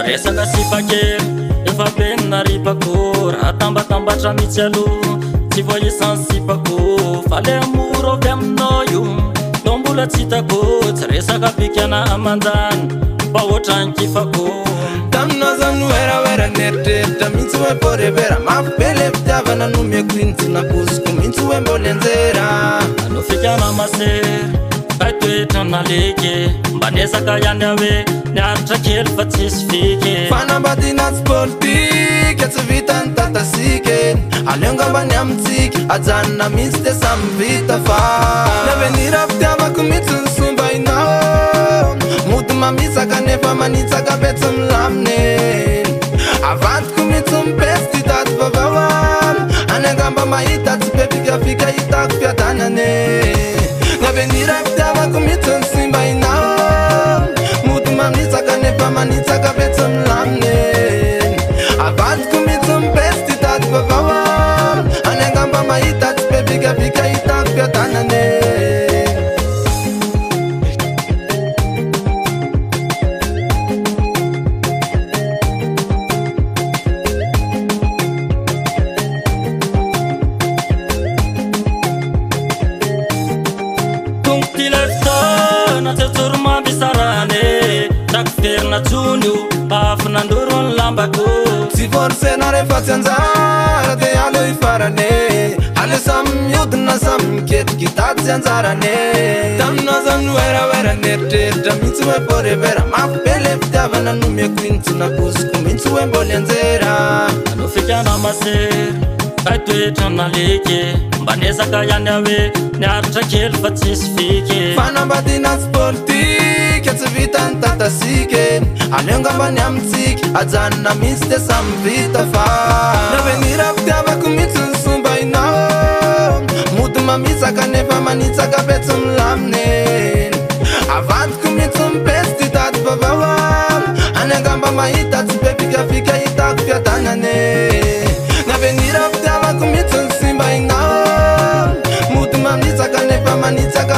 Resaka sipakely efa penina ripako raha tambatambatra mitsy aloha tsy voaisan'ny sipako fa le amoro avy aminao io tô mbola tsy hitako tsy resaka bikana amanjany mba ohatrany kifako taminao zany oeraoera neritreritra mihitsy hoe forevera mafy be le fitiavana nomeko iny tsy nakoziko mihitsy hoe mbola anjera anao fikana masery ka toetra naleky mba nesaka ihany hoe niaritra kely fa tsisy fiky fanambadinatsy politika tsy vitany tatasike aleongambany amitsika ajanona mihitsy de samy vita fa navenira fitiavako mihitsy ny somba inao mody mamitsaka nefa manitsaka betsy milamine avantiko mihitsy mipesy taty vavaoa any angamba mahita tsy be fikafika hitako fiadanane navenira fitiavako mihitsy ny simba inao mody mamitsaka nefa manitsaka betsy milamine avantiko mihitsy mipesy taty vavaoa any angamba mahita tsy be fikafika hitako fiadanane Nandoro lambako si forsena refa tsy anjara de alo ifarane ale samy miodina samy miketiky tady tsy anjarane taminao zany oeraoera neritreritra mihitsy hoe forevera mafy be le fitiavana nomeko iny tsy nakoziko mihitsy hoe mboly anjera anao fikana masery ka toetra naleky mba nesaka ihany hoe niaritra kely fa tsisy fiky fanambadinatsy politika tsy vitany tatasike aleongambany amitsika ajanona mihitsy de samy vita fa navenira fitiavako mihitsy ny somba inao mody mamitsaka nefa manitsaka betsy milamine avantiko mihitsy mipesy ty tady vavaoa any angamba mahita tsy be fikafika hitako fiadanane navenira fitiavako mihitsy ny simba inao mody mamitsaka nefa manitsaka